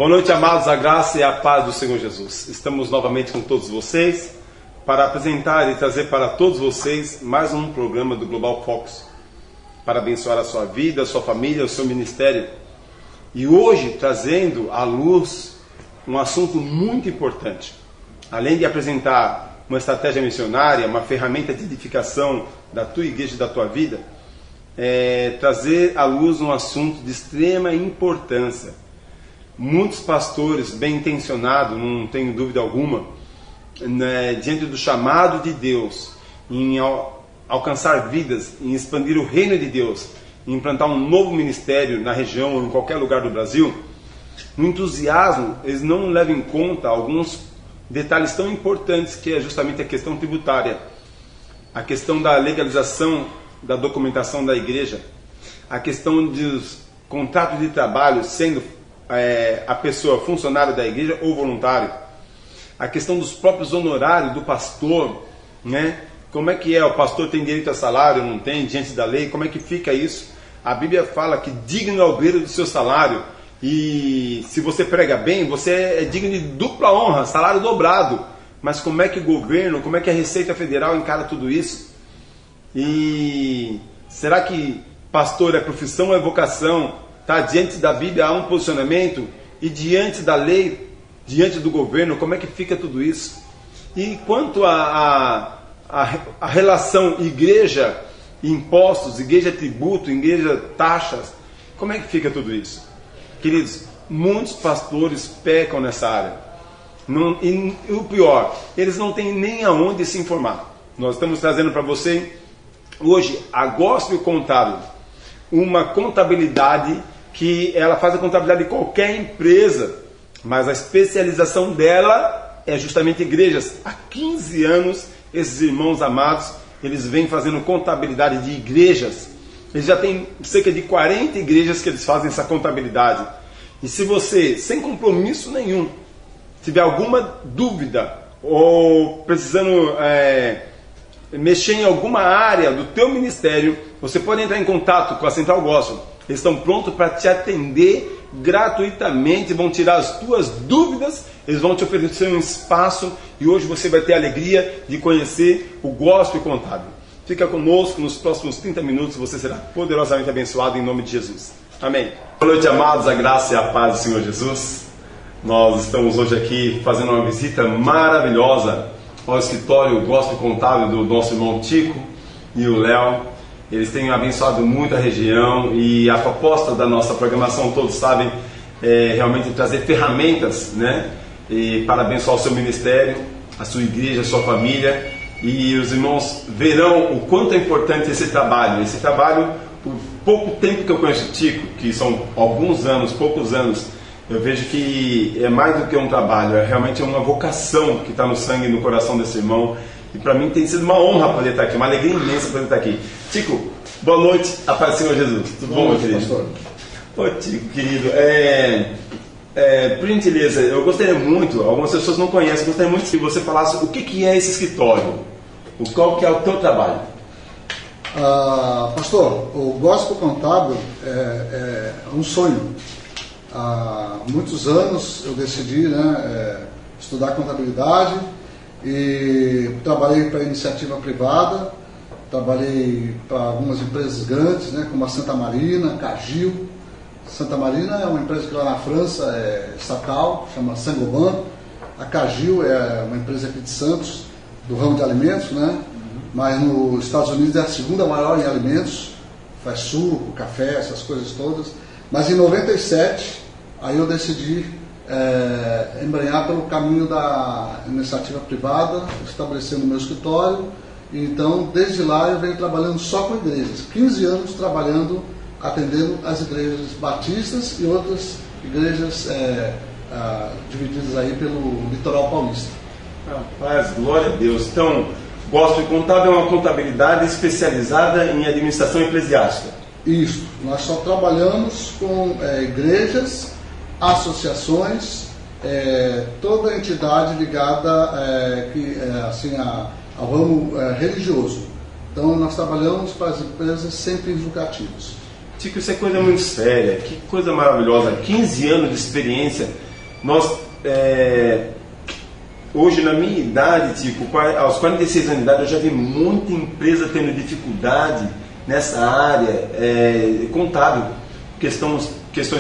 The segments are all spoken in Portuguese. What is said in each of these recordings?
Boa noite, amados, a graça e a paz do Senhor Jesus. Estamos novamente com todos vocês para apresentar e trazer para todos vocês mais um programa do Global Focus para abençoar a sua vida, a sua família, o seu ministério. E hoje trazendo à luz um assunto muito importante. Além de apresentar uma estratégia missionária, uma ferramenta de edificação da tua igreja e da tua vida, trazer à luz um assunto de extrema importância. Muitos pastores bem intencionados, não tenho dúvida alguma, diante do chamado de Deus em alcançar vidas, em expandir o reino de Deus, em implantar um novo ministério na região ou em qualquer lugar do Brasil, no entusiasmo eles não levam em conta alguns detalhes tão importantes, que é justamente a questão tributária, a questão da legalização da documentação da igreja, a questão dos contratos de trabalho, sendo a pessoa funcionário da igreja ou voluntário, a questão dos próprios honorários do pastor, né? Como é que o pastor tem direito a salário, não tem, diante da lei, como é que fica isso? A Bíblia fala que digno é o obreiro do seu salário, e se você prega bem, você é digno de dupla honra, salário dobrado. Mas como é que o governo, como é que a Receita Federal encara tudo isso? E será que pastor é profissão ou é vocação? Tá, diante da Bíblia há um posicionamento, e diante da lei, diante do governo, como é que fica tudo isso? E quanto a relação igreja impostos, igreja tributo, igreja taxas, como é que fica tudo isso? Queridos, muitos pastores pecam nessa área. E o pior, eles não têm nem aonde se informar. Nós estamos trazendo para você hoje a Gospel Contábil, uma contabilidade que ela faz a contabilidade de qualquer empresa, mas a especialização dela é justamente igrejas. Há 15 anos, esses irmãos amados, eles vêm fazendo contabilidade de igrejas. Eles já têm cerca de 40 igrejas que eles fazem essa contabilidade. E se você, sem compromisso nenhum, tiver alguma dúvida ou precisando mexer em alguma área do teu ministério, você pode entrar em contato com a Central Gospel. Eles estão prontos para te atender gratuitamente, vão tirar as tuas dúvidas, eles vão te oferecer um espaço, e hoje você vai ter a alegria de conhecer o Gospel Contábil. Fica conosco, nos próximos 30 minutos você será poderosamente abençoado em nome de Jesus. Amém. Boa noite, amados, a graça e a paz do Senhor Jesus. Nós estamos hoje aqui fazendo uma visita maravilhosa ao escritório Gospel Contábil do nosso irmão Tico e o Léo. Eles têm abençoado muito a região, e a proposta da nossa programação, todos sabem, é realmente trazer ferramentas, né, para abençoar o seu ministério, a sua igreja, a sua família. E os irmãos verão o quanto é importante esse trabalho. Esse trabalho, por pouco tempo que eu conheço o Tico, que são alguns anos, poucos anos, eu vejo que é mais do que um trabalho, é realmente uma vocação que está no sangue e no coração desse irmão. E para mim tem sido uma honra poder estar aqui, uma alegria imensa poder estar aqui. Tico, boa noite, a paz do Senhor Jesus. Tudo bom, meu querido? Pastor. Ô, Tico, querido, por gentileza, eu gostaria muito, algumas pessoas não conhecem, eu gostaria muito que você falasse o que é esse escritório, qual que é o teu trabalho. Pastor, o Gospel Contábil é um sonho. Há muitos anos eu decidi estudar contabilidade, e trabalhei para iniciativa privada, trabalhei para algumas empresas grandes, como a Santa Marina, Cargill. Santa Marina é uma empresa que lá na França é estatal, chama Saint-Gobain. A Cargill é uma empresa aqui de Santos, do ramo de alimentos, mas nos Estados Unidos é a segunda maior em alimentos, faz suco, café, essas coisas todas. Mas em 97, aí eu decidi embrenhar pelo caminho da iniciativa privada, estabelecendo meu escritório. Então, desde lá eu venho trabalhando só com igrejas, 15 anos trabalhando, atendendo as igrejas batistas e outras igrejas divididas aí pelo litoral paulista. Rapaz, glória a Deus. Então, Gospel Contábil é uma contabilidade especializada em administração eclesiástica. Isso, nós só trabalhamos com igrejas, associações, toda entidade ligada ao ramo religioso. Então nós trabalhamos para as empresas sem fins lucrativos. Tico, isso é coisa muito séria, que coisa maravilhosa, 15 anos de experiência Nós, hoje, na minha idade, tipo, aos 46 anos de idade, eu já vi muita empresa tendo dificuldade nessa área contábil, questões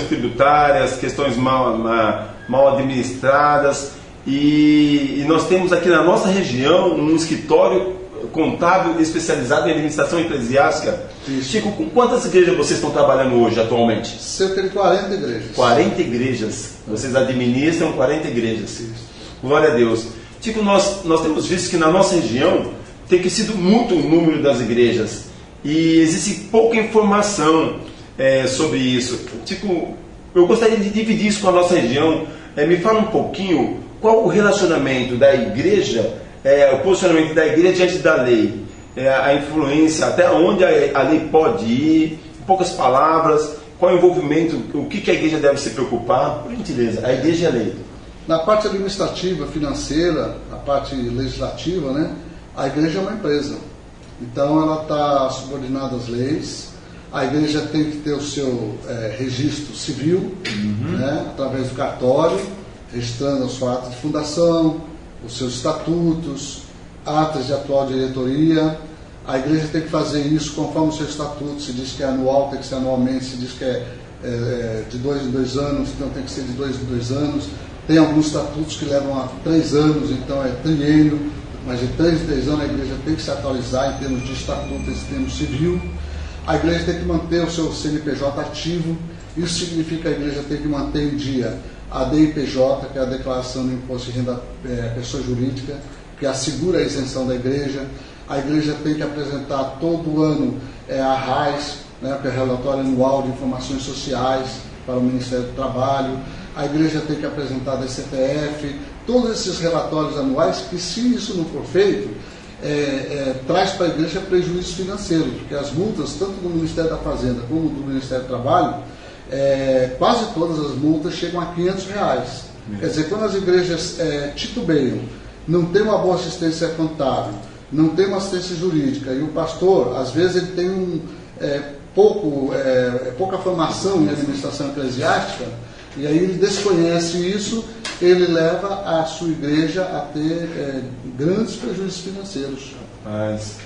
tributárias, questões mal administradas, e nós temos aqui na nossa região um escritório contábil especializado em administração eclesiástica. Isso. Chico, com quantas igrejas vocês estão trabalhando hoje atualmente? Cerca de 40 igrejas. 40 igrejas. Vocês administram 40 igrejas. Isso. Glória a Deus. Tipo, nós temos visto que na nossa região tem crescido muito o número das igrejas e existe pouca informação sobre isso. Tipo, eu gostaria de dividir isso com a nossa região. Me fala um pouquinho qual o relacionamento da igreja, o posicionamento da igreja diante da lei, a influência, até onde a lei pode ir, em poucas palavras, qual é o envolvimento, o que a igreja deve se preocupar, por gentileza, a igreja e a lei. Na parte administrativa, financeira, na parte legislativa, né, a igreja é uma empresa. Então ela está subordinada às leis. A igreja tem que ter o seu registro civil, né, através do cartório, registrando os seus atos de fundação, os seus estatutos, atas de atual diretoria. A igreja tem que fazer isso conforme o seu estatuto. Se diz que é anual, tem que ser anualmente. Se diz que é de 2 em 2 anos, então tem que ser de 2 em 2 anos. Tem alguns estatutos que levam a 3 anos, então é triênio, mas de 3 em 3 anos a igreja tem que se atualizar em termos de estatuto, em termos civil. A igreja tem que manter o seu CNPJ ativo. Isso significa que a igreja tem que manter em dia a DIPJ, que é a Declaração do Imposto de Renda Pessoa Jurídica, que assegura a isenção da igreja. A igreja tem que apresentar todo ano a RAIS, né, que é o Relatório Anual de Informações Sociais para o Ministério do Trabalho. A igreja tem que apresentar a DCTF, todos esses relatórios anuais, que se isso não for feito, traz para a igreja prejuízo financeiro, porque as multas, tanto do Ministério da Fazenda como do Ministério do Trabalho, quase todas as multas chegam a R$500. Quer dizer, quando as igrejas titubeiam, não tem uma boa assistência contábil, não tem uma assistência jurídica, e o pastor, às vezes, ele tem pouca formação em administração eclesiástica, e aí ele desconhece isso, ele leva a sua igreja a ter grandes prejuízos financeiros. Mas,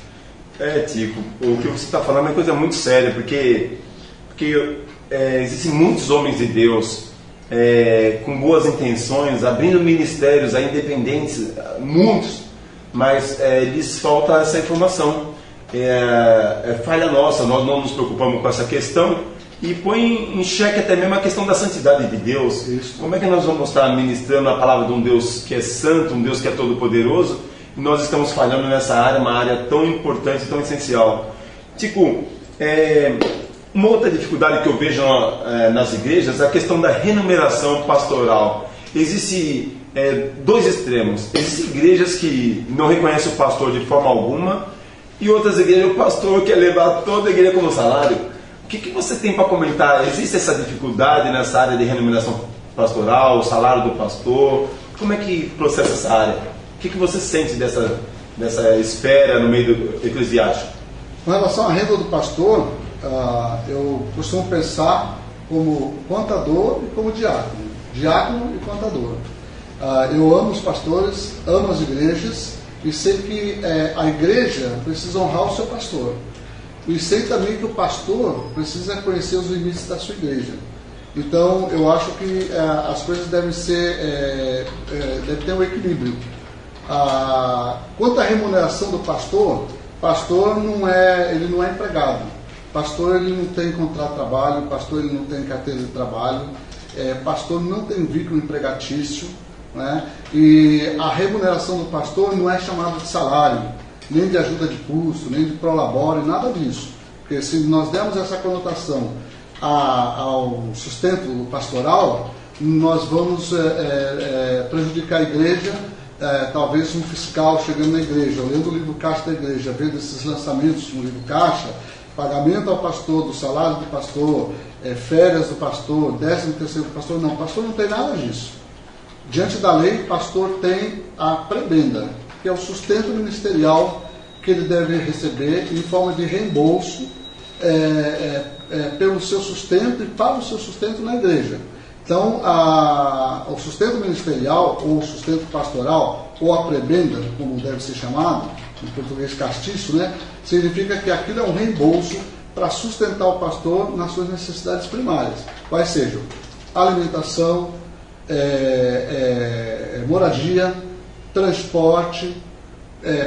Tico, o que você está falando é uma coisa muito séria, porque existem muitos homens de Deus com boas intenções, abrindo ministérios independentes, muitos, mas lhes falta essa informação. Falha nossa, nós não nos preocupamos com essa questão e põe em xeque até mesmo a questão da santidade de Deus. Isso. Como é que nós vamos estar ministrando a palavra de um Deus que é santo, um Deus que é todo-poderoso, e nós estamos falhando nessa área, uma área tão importante, tão essencial? Tipo, uma outra dificuldade que eu vejo nas igrejas é a questão da remuneração pastoral. Existem 2 extremos. Existem igrejas que não reconhecem o pastor de forma alguma, e outras igrejas o pastor quer levar toda a igreja como salário. O que você tem para comentar? Existe essa dificuldade nessa área de remuneração pastoral, o salário do pastor? Como é que processa essa área? O que você sente dessa esfera no meio do eclesiástico? Com relação à renda do pastor, eu costumo pensar como contador e como diácono. Diácono e contador. Eu amo os pastores, amo as igrejas e sei que a igreja precisa honrar o seu pastor. E sei também que o pastor precisa conhecer os limites da sua igreja. Então, eu acho que as coisas devem ter um equilíbrio. Quanto à remuneração do pastor ele não é empregado. Pastor ele não tem contrato de trabalho, pastor ele não tem carteira de trabalho, pastor não tem vínculo empregatício, né? E a remuneração do pastor não é chamada de salário, nem de ajuda de custo, nem de prolabore, nada disso. Porque se nós dermos essa conotação ao sustento pastoral, nós vamos prejudicar a igreja. Talvez um fiscal chegando na igreja, lendo o livro caixa da igreja, vendo esses lançamentos no livro caixa, pagamento ao pastor, do salário do pastor, férias do pastor, 13º do pastor. Não, o pastor não tem nada disso. Diante da lei, o pastor tem a prebenda, que é o sustento ministerial que ele deve receber em forma de reembolso pelo seu sustento e para o seu sustento na igreja. Então, o sustento ministerial, ou sustento pastoral, ou a prebenda, como deve ser chamado, em português castiço, né, significa que aquilo é um reembolso para sustentar o pastor nas suas necessidades primárias, quais sejam alimentação, moradia, transporte,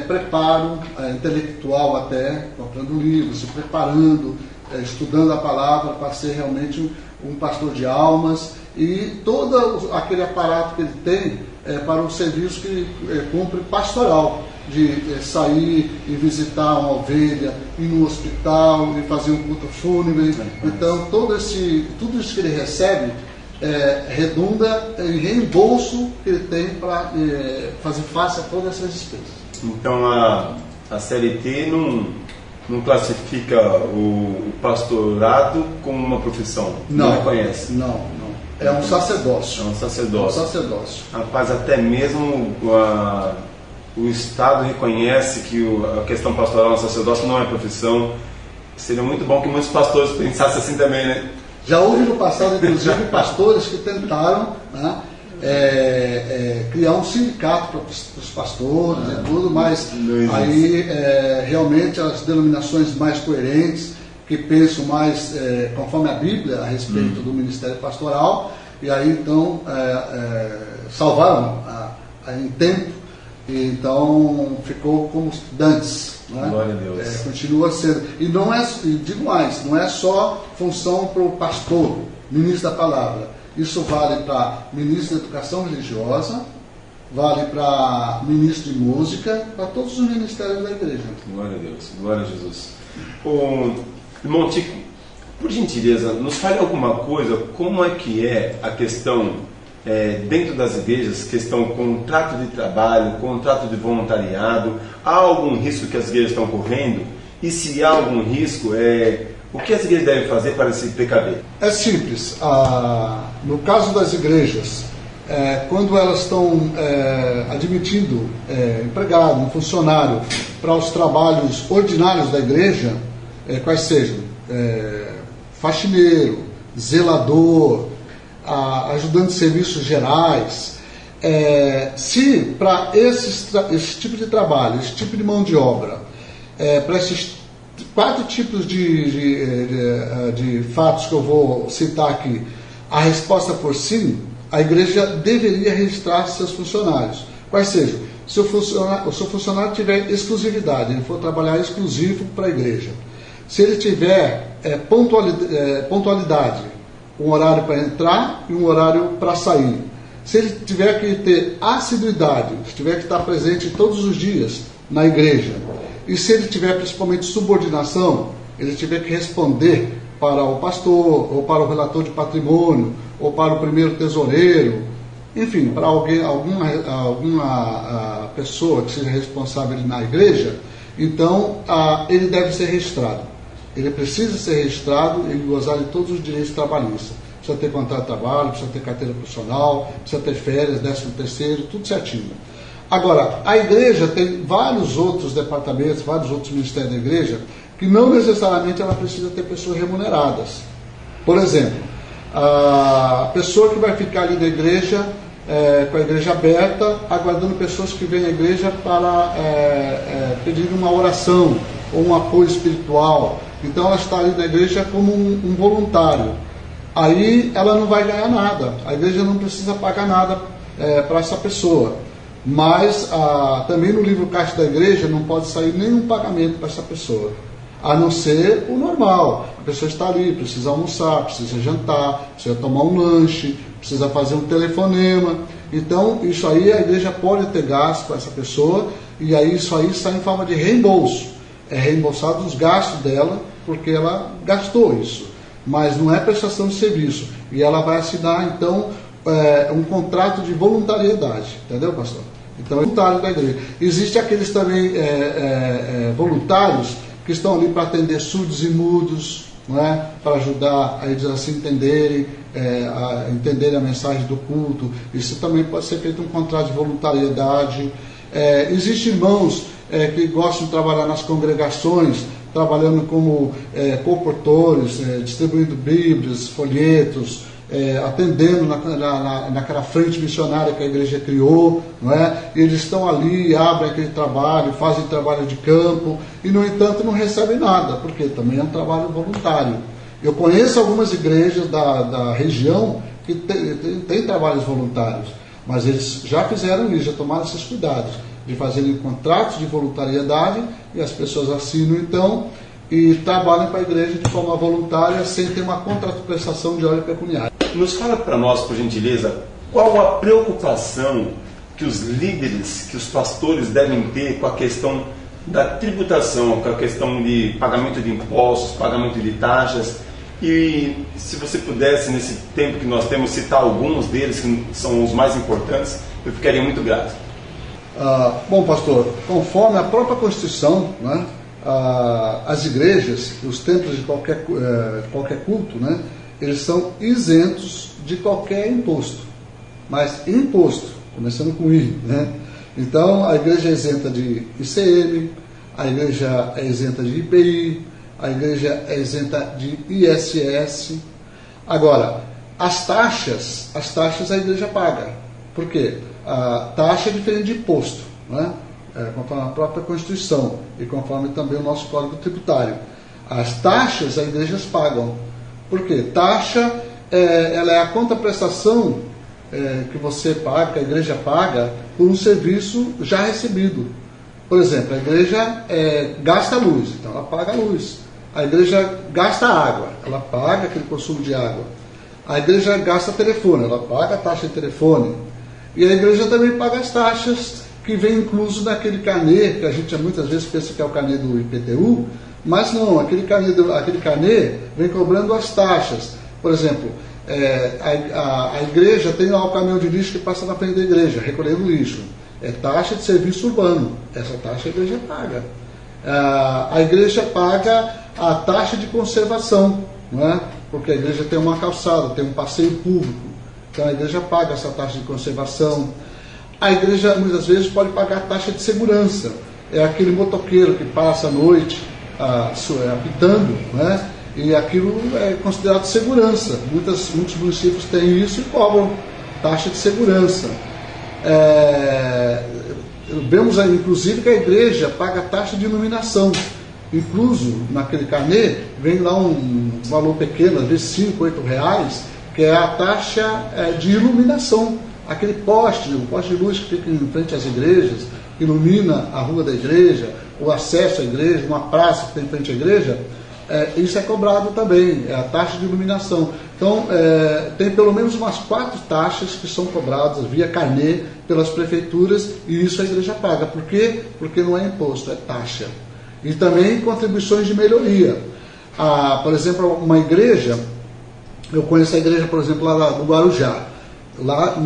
preparo intelectual até, comprando livros, se preparando, estudando a palavra para ser realmente um pastor de almas, e todo aquele aparato que ele tem para o serviço que cumpre pastoral, de sair e visitar uma ovelha, ir no hospital e fazer um culto fúnebre. Então tudo isso que ele recebe redunda em reembolso que ele tem para fazer face a todas essas despesas. Então a CLT não classifica o pastorado como uma profissão? Não reconhece? Não. É um sacerdócio. É um sacerdócio. Rapaz, até mesmo o Estado reconhece que a questão pastoral no sacerdócio não é profissão. Seria muito bom que muitos pastores pensassem assim também, né? Já houve no passado, inclusive, pastores que tentaram, né, criar um sindicato para os pastores e tudo, mas aí realmente as denominações mais coerentes, que pensam mais conforme a Bíblia a respeito do ministério pastoral, e aí então salvaram em tempo, e então ficou como dantes. Né? Glória a Deus. Continua sendo. E não digo mais, não é só função para o pastor, ministro da palavra. Isso vale para ministro da educação religiosa, vale para ministro de música, para todos os ministérios da igreja. Glória a Deus, glória a Jesus. Irmão Tico, por gentileza, nos fale alguma coisa, como é que é a questão dentro das igrejas, questão contrato de trabalho, contrato de voluntariado, há algum risco que as igrejas estão correndo? E se há algum risco, o que as igrejas devem fazer para se precaver? É simples. No caso das igrejas, quando elas estão admitindo empregado, um funcionário para os trabalhos ordinários da igreja, quais sejam faxineiro, zelador, ajudante de serviços gerais, se para esse tipo de trabalho, esse tipo de mão de obra, para esses 4 tipos de fatos que eu vou citar aqui, a resposta for sim, a igreja deveria registrar seus funcionários. Quais sejam? Se o seu funcionário tiver exclusividade, ele for trabalhar exclusivo para a igreja. Se ele tiver pontualidade, um horário para entrar e um horário para sair. Se ele tiver que ter assiduidade, se tiver que estar presente todos os dias na igreja. E se ele tiver principalmente subordinação, ele tiver que responder para o pastor, ou para o relator de patrimônio, ou para o primeiro tesoureiro, enfim, para alguma pessoa que seja responsável na igreja, então ele deve ser registrado. Ele precisa ser registrado e gozar de todos os direitos trabalhistas. Precisa ter contrato de trabalho, precisa ter carteira profissional, precisa ter férias, 13º, tudo certinho. Agora, a igreja tem vários outros departamentos, vários outros ministérios da igreja, que não necessariamente ela precisa ter pessoas remuneradas. Por exemplo, a pessoa que vai ficar ali na igreja, com a igreja aberta, aguardando pessoas que vêm à igreja para pedir uma oração ou um apoio espiritual. Então ela está ali na igreja como um voluntário. Aí ela não vai ganhar nada, a igreja não precisa pagar nada para essa pessoa. Mas também no livro caixa da igreja não pode sair nenhum pagamento para essa pessoa, a não ser o normal. A pessoa está ali, precisa almoçar, precisa jantar, precisa tomar um lanche, precisa fazer um telefonema. Então isso aí a igreja pode ter gasto com essa pessoa, e aí isso aí sai em forma de reembolso. É reembolsado os gastos dela, porque ela gastou isso, mas não é prestação de serviço. E ela vai assinar então um contrato de voluntariedade, entendeu, pastor? Então é voluntário da igreja. Existem aqueles também voluntários que estão ali para atender surdos e mudos, não é? Para ajudar a eles a se entenderem, a entenderem a mensagem do culto. Isso também pode ser feito um contrato de voluntariedade. Existem irmãos que gostam de trabalhar nas congregações, trabalhando como comportores, distribuindo bíblias, folhetos, atendendo naquela frente missionária que a igreja criou, não é? Eles estão ali, abrem aquele trabalho, fazem trabalho de campo e, no entanto, não recebem nada, porque também é um trabalho voluntário. Eu conheço algumas igrejas da região que tem trabalhos voluntários, mas eles já fizeram isso, já tomaram esses cuidados de fazerem contratos de voluntariedade e as pessoas assinam então e trabalham para a igreja de forma voluntária sem ter uma contraprestação de hora pecuniária. Nos fala para nós, por gentileza, qual a preocupação que os líderes, que os pastores devem ter com a questão da tributação, com a questão de pagamento de impostos, pagamento de taxas, e se você pudesse, nesse tempo que nós temos, citar alguns deles que são os mais importantes, eu ficaria muito grato. Bom, pastor, conforme a própria Constituição, né, as igrejas, os templos de qualquer culto, né, eles são isentos de qualquer imposto. Mas imposto, começando com I, né? Então, a igreja é isenta de ICM, a igreja é isenta de IPI, a igreja é isenta de ISS. Agora, as taxas a igreja paga. Por quê? A taxa é diferente de imposto, né? Conforme a própria Constituição e conforme também o nosso Código Tributário. As taxas as igrejas pagam. Por quê? Taxa ela é a contraprestação que você paga, que a igreja paga, por um serviço já recebido. Por exemplo, a igreja gasta luz, então ela paga a luz. A igreja gasta água, ela paga aquele consumo de água. A igreja gasta telefone, ela paga a taxa de telefone. E a igreja também paga as taxas que vem incluso naquele carnê, que a gente muitas vezes pensa que é o carnê do IPTU, mas não, aquele carnê vem cobrando as taxas. Por exemplo, a igreja tem lá o caminhão de lixo que passa na frente da igreja, recolhendo lixo. É taxa de serviço urbano, essa taxa a igreja paga. A igreja paga a taxa de conservação, não é? Porque a igreja tem uma calçada, tem um passeio público, então a igreja paga essa taxa de conservação. A igreja muitas vezes pode pagar a taxa de segurança, é aquele motoqueiro que passa a noite apitando, não é? E aquilo é considerado segurança. Muitos municípios têm isso e cobram taxa de segurança. Vemos aí, inclusive, que a igreja paga taxa de iluminação. Incluso naquele carnê, vem lá um valor pequeno, às vezes 5, 8 reais, que é a taxa de iluminação. Aquele poste, o poste de luz que fica em frente às igrejas, ilumina a rua da igreja, o acesso à igreja, uma praça que tem em frente à igreja, isso é cobrado também, é a taxa de iluminação. Então, tem pelo menos umas 4 taxas que são cobradas via carnê pelas prefeituras e isso a igreja paga. Por quê? Porque não é imposto, é taxa. E também contribuições de melhoria. Por exemplo, uma igreja, eu conheço a igreja, por exemplo, lá do Guarujá. Lá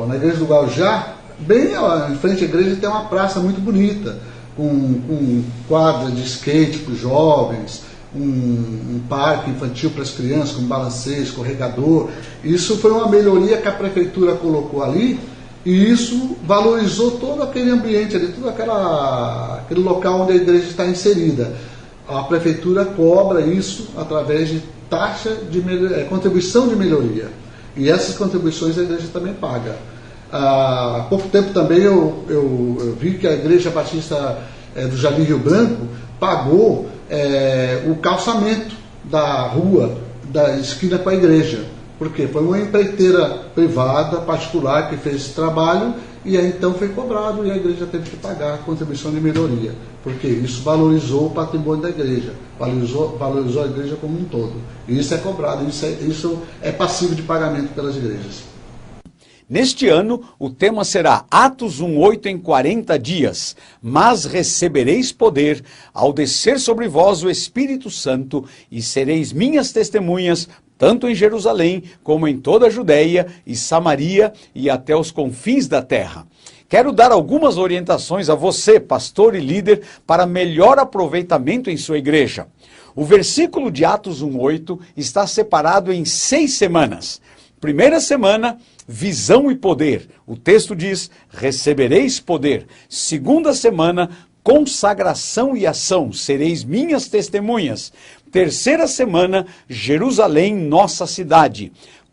na igreja do Guarujá, bem em frente à igreja tem uma praça muito bonita, com quadra de skate para os jovens, um parque infantil para as crianças, com balanceio, escorregador. Isso foi uma melhoria que a prefeitura colocou ali e isso valorizou todo aquele ambiente ali, todo aquele local onde a igreja está inserida. A prefeitura cobra isso através de taxa de contribuição de melhoria. E essas contribuições a igreja também paga. Há pouco tempo também eu vi que a Igreja Batista do Jardim Rio Branco pagou o calçamento da rua, da esquina com a igreja. Por quê? Foi uma empreiteira privada, particular, que fez esse trabalho e aí então foi cobrado e a igreja teve que pagar a contribuição de melhoria. Porque isso valorizou o patrimônio da igreja, valorizou a igreja como um todo. E isso é cobrado, isso é passivo de pagamento pelas igrejas. Neste ano, o tema será Atos 1:8 em 40 dias. Mas recebereis poder ao descer sobre vós o Espírito Santo e sereis minhas testemunhas, tanto em Jerusalém como em toda a Judéia e Samaria e até os confins da terra. Quero dar algumas orientações a você, pastor e líder, para melhor aproveitamento em sua igreja. O versículo de Atos 1:8 está separado em 6 semanas. Primeira semana, visão e poder. O texto diz, recebereis poder. Segunda semana, consagração e ação. Sereis minhas testemunhas. Terceira semana, Jerusalém, nossa cidade.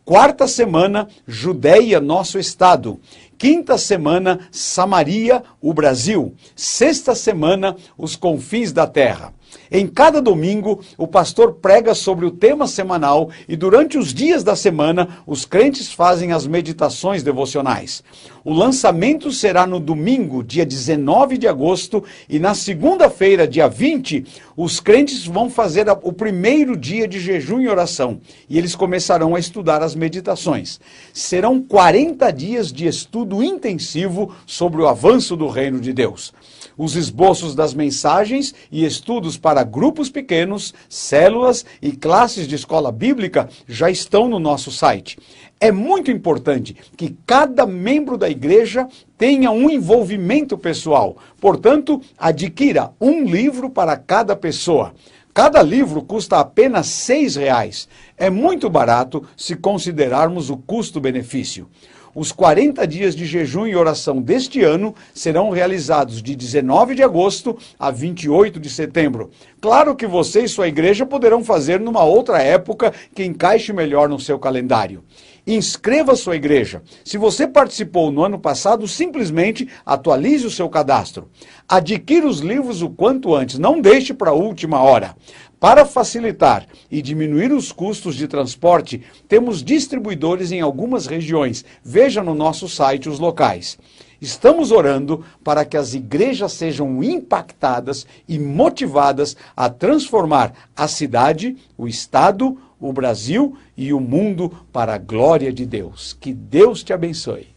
Quarta semana, Judéia, nosso estado. Quinta semana, Samaria, o Brasil. Sexta semana, os confins da terra. Em cada domingo, o pastor prega sobre o tema semanal e durante os dias da semana, os crentes fazem as meditações devocionais. O lançamento será no domingo, dia 19 de agosto, e na segunda-feira, dia 20, os crentes vão fazer o primeiro dia de jejum e oração, e eles começarão a estudar as meditações. Serão 40 dias de estudo intensivo sobre o avanço do reino de Deus. Os esboços das mensagens e estudos para grupos pequenos, células e classes de escola bíblica já estão no nosso site. É muito importante que cada membro da igreja tenha um envolvimento pessoal. Portanto, adquira um livro para cada pessoa. Cada livro custa apenas R$6. É muito barato se considerarmos o custo-benefício. Os 40 dias de jejum e oração deste ano serão realizados de 19 de agosto a 28 de setembro. Claro que você e sua igreja poderão fazer numa outra época que encaixe melhor no seu calendário. Inscreva sua igreja. Se você participou no ano passado, simplesmente atualize o seu cadastro. Adquira os livros o quanto antes, não deixe para a última hora. Para facilitar e diminuir os custos de transporte, temos distribuidores em algumas regiões. Veja no nosso site os locais. Estamos orando para que as igrejas sejam impactadas e motivadas a transformar a cidade, o estado, o Brasil e o mundo para a glória de Deus. Que Deus te abençoe.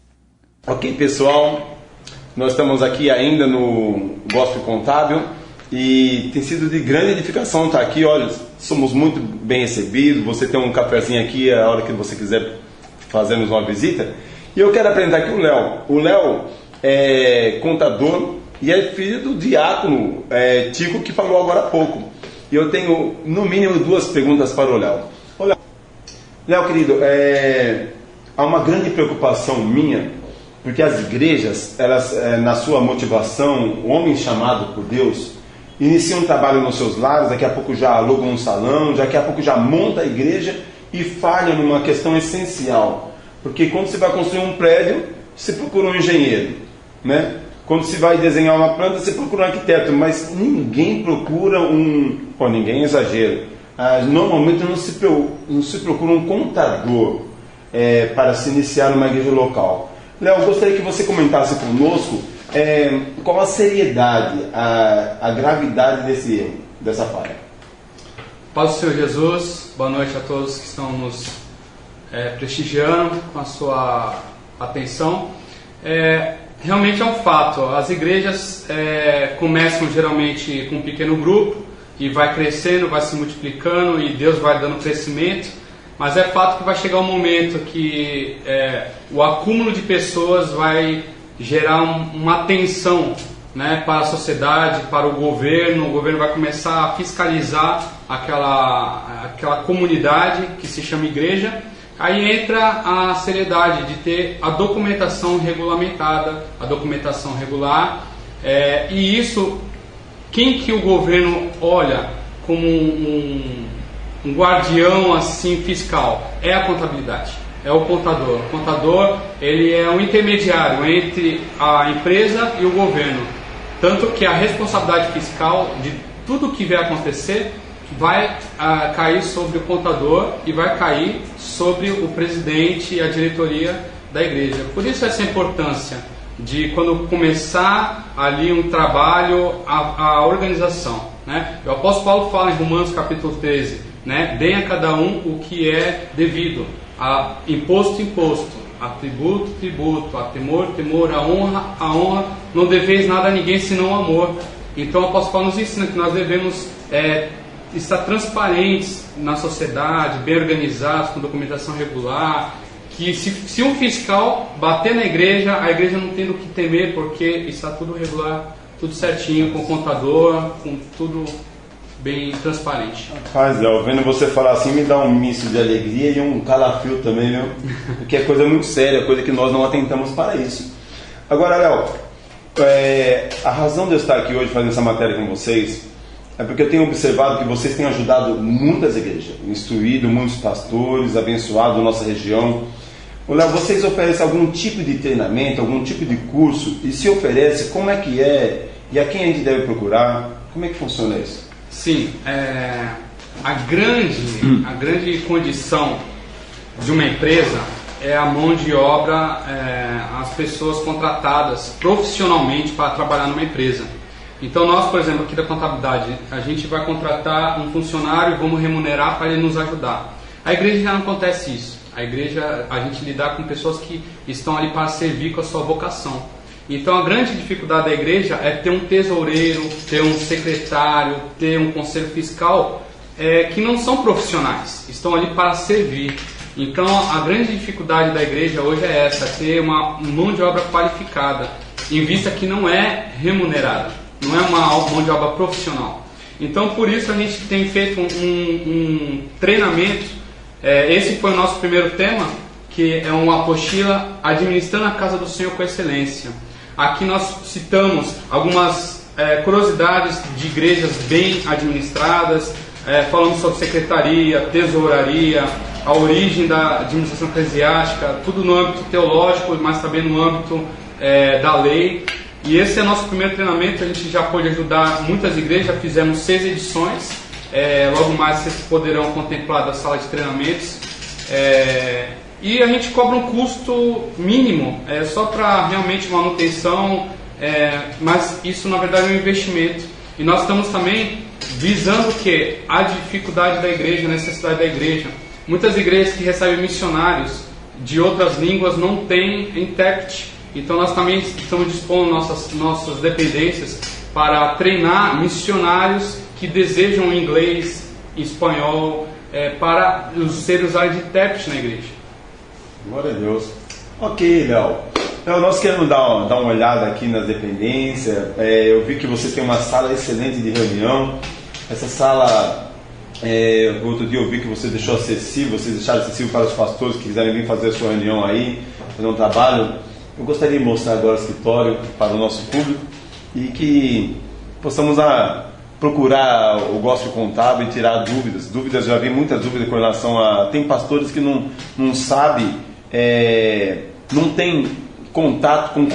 Ok, pessoal, nós estamos aqui ainda no Gospel Contábil e tem sido de grande edificação estar aqui. Olha, somos muito bem recebidos. Você tem um cafezinho aqui a hora que você quiser fazermos uma visita. E eu quero apresentar aqui o Léo. O Léo é contador e é filho do diácono Tico, que falou agora há pouco. E eu tenho, no mínimo, 2 perguntas para o Léo. Léo, querido, há uma grande preocupação minha, porque as igrejas, elas, na sua motivação, homens chamados por Deus, iniciam um trabalho nos seus lares, daqui a pouco já alugam um salão, daqui a pouco já monta a igreja e falham numa questão essencial. Porque quando você vai construir um prédio, você procura um engenheiro, né? Quando se vai desenhar uma planta, você procura um arquiteto, mas ninguém procura ninguém é exagero. Normalmente não se procura um contador para se iniciar numa igreja local. Léo, eu gostaria que você comentasse conosco qual a seriedade, a gravidade desse erro, dessa falha. Paz do Senhor Jesus, boa noite a todos que estão nos prestigiando com a sua atenção. Realmente é um fato, as igrejas começam geralmente com um pequeno grupo e vai crescendo, vai se multiplicando e Deus vai dando crescimento, mas é fato que vai chegar um momento que o acúmulo de pessoas vai gerar uma tensão, né, para a sociedade, para o governo vai começar a fiscalizar aquela comunidade que se chama igreja. Aí entra a seriedade de ter a documentação regulamentada, a documentação regular, e isso, quem que o governo olha como um guardião assim fiscal? É a contabilidade, é o contador. O contador, ele é um intermediário entre a empresa e o governo, tanto que a responsabilidade fiscal de tudo que vai acontecer vai cair sobre o contador e vai cair sobre o presidente e a diretoria da igreja. Por isso essa importância de quando começar ali um trabalho, a organização, né? O apóstolo Paulo fala em Romanos capítulo 13, né? Deem a cada um o que é devido, a imposto, a tributo, a temor, a honra, não deveis nada a ninguém senão amor. Então o apóstolo Paulo nos ensina que nós devemos estar transparentes na sociedade, bem organizados, com documentação regular, que se um fiscal bater na igreja, a igreja não tem do que temer, porque está tudo regular, tudo certinho, com o contador, com tudo bem transparente. Rapaz, Léo, vendo você falar assim me dá um misto de alegria e um calafrio também, viu? Porque é coisa muito séria, coisa que nós não atentamos para isso. Agora, Léo, a razão de eu estar aqui hoje fazendo essa matéria com vocês é porque eu tenho observado que vocês têm ajudado muitas igrejas, instruído muitos pastores, abençoado a nossa região. Léo, vocês oferecem algum tipo de treinamento, algum tipo de curso? E se oferece, como é que é? E a quem a gente deve procurar? Como é que funciona isso? Sim, a grande condição de uma empresa é a mão de obra, as pessoas contratadas profissionalmente para trabalhar numa empresa. Então nós, por exemplo, aqui da contabilidade, a gente vai contratar um funcionário e vamos remunerar para ele nos ajudar. A igreja já não acontece isso. A igreja, a gente lidar com pessoas que estão ali para servir com a sua vocação. Então a grande dificuldade da igreja é ter um tesoureiro, ter um secretário, ter um conselho fiscal que não são profissionais, estão ali para servir. Então a grande dificuldade da igreja hoje é essa, ter uma mão de obra qualificada, em vista que não é remunerada, não é uma mão de obra profissional. Então por isso a gente tem feito um treinamento, esse foi o nosso primeiro tema, que é uma apostila Administrando a Casa do Senhor com Excelência. Aqui nós citamos algumas curiosidades de igrejas bem administradas, falamos sobre secretaria, tesouraria, a origem da administração eclesiástica, tudo no âmbito teológico, mas também no âmbito da lei. E esse é nosso primeiro treinamento, a gente já pôde ajudar muitas igrejas, já fizemos 6 edições, logo mais vocês poderão contemplar da sala de treinamentos. E a gente cobra um custo mínimo, só para realmente manutenção, mas isso na verdade é um investimento. E nós estamos também visando o que? A dificuldade da igreja, a necessidade da igreja. Muitas igrejas que recebem missionários de outras línguas não têm intérprete. Então nós também estamos dispondo nossas dependências para treinar missionários que desejam inglês, espanhol, para ser usados de intérprete na igreja. Glória a Deus. Ok, Léo. Nós queremos dar uma olhada aqui nas dependências. Eu vi que você tem uma sala excelente de reunião. Essa sala, outro dia eu vi que vocês deixaram acessível para os pastores que quiserem vir fazer a sua reunião aí, fazer um trabalho. Eu gostaria de mostrar agora o escritório para o nosso público e que possamos procurar o gospel contábil e tirar dúvidas. Já vi muitas dúvidas com relação a... Tem pastores que não sabem, não tem contato com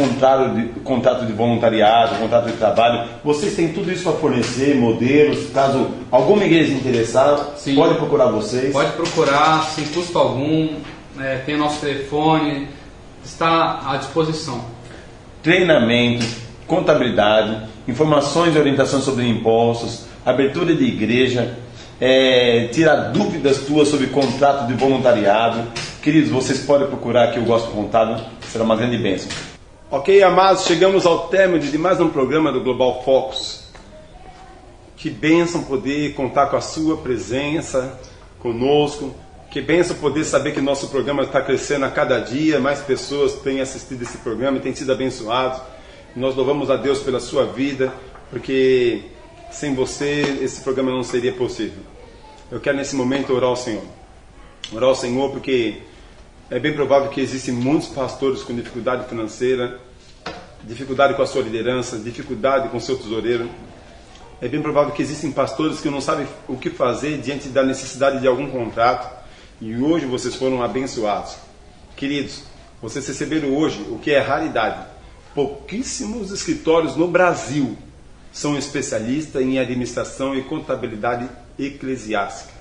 contrato de voluntariado, contrato de trabalho. Vocês têm tudo isso para fornecer, modelos. Caso alguma igreja interessar, sim, pode procurar vocês. Pode procurar, sem custo algum. Tem o nosso telefone, está à disposição. Treinamento, contabilidade, informações e orientações sobre impostos, abertura de igreja, tirar dúvidas tuas sobre contrato de voluntariado. Queridos, vocês podem procurar aqui o Gospel Contábil, será uma grande bênção. Ok, amados, chegamos ao término de mais um programa do Global Focus. Que bênção poder contar com a sua presença conosco. Que bênção poder saber que nosso programa está crescendo a cada dia, mais pessoas têm assistido esse programa e têm sido abençoados. Nós louvamos a Deus pela sua vida, porque sem você esse programa não seria possível. Eu quero nesse momento orar ao Senhor. Orar ao Senhor porque é bem provável que existem muitos pastores com dificuldade financeira, dificuldade com a sua liderança, dificuldade com o seu tesoureiro. É bem provável que existem pastores que não sabem o que fazer diante da necessidade de algum contrato. E hoje vocês foram abençoados. Queridos, vocês receberam hoje o que é raridade. Pouquíssimos escritórios no Brasil são especialistas em administração e contabilidade eclesiástica.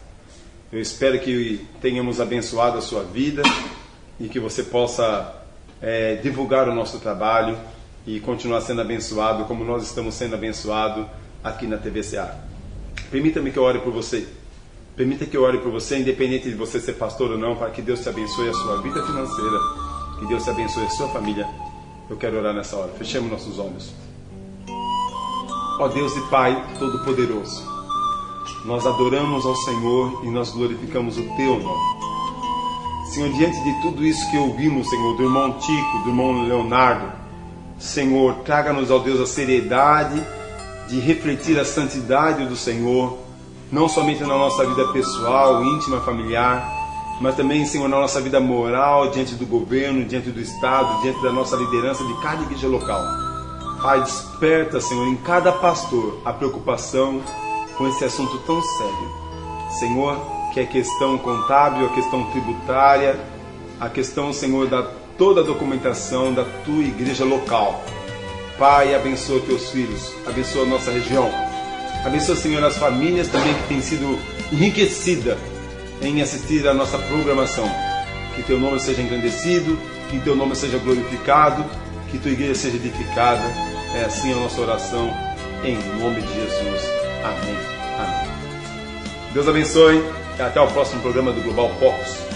Eu espero que tenhamos abençoado a sua vida e que você possa divulgar o nosso trabalho e continuar sendo abençoado como nós estamos sendo abençoados aqui na TVCA. Permita-me que eu ore por você. Permita que eu ore por você, independente de você ser pastor ou não, para que Deus te abençoe a sua vida financeira, que Deus te abençoe a sua família. Eu quero orar nessa hora. Fechemos nossos olhos. Ó Deus e Pai Todo-Poderoso, nós adoramos ao Senhor e nós glorificamos o Teu nome. Senhor, diante de tudo isso que ouvimos, Senhor, do irmão Tico, do irmão Leonardo, Senhor, traga-nos, ó Deus, a seriedade de refletir a santidade do Senhor, não somente na nossa vida pessoal, íntima, familiar, mas também, Senhor, na nossa vida moral, diante do governo, diante do Estado, diante da nossa liderança de cada igreja local. Pai, desperta, Senhor, em cada pastor a preocupação com esse assunto tão sério. Senhor, que é a questão contábil, a questão tributária, a questão, Senhor, da toda a documentação da tua igreja local. Pai, abençoa teus filhos, abençoa a nossa região. Abençoa, Senhor, as famílias também que têm sido enriquecidas em assistir à nossa programação. Que teu nome seja engrandecido, que teu nome seja glorificado, que tua igreja seja edificada. É assim a nossa oração, em nome de Jesus. Amém. Amém. Deus abençoe e até o próximo programa do Global Focus.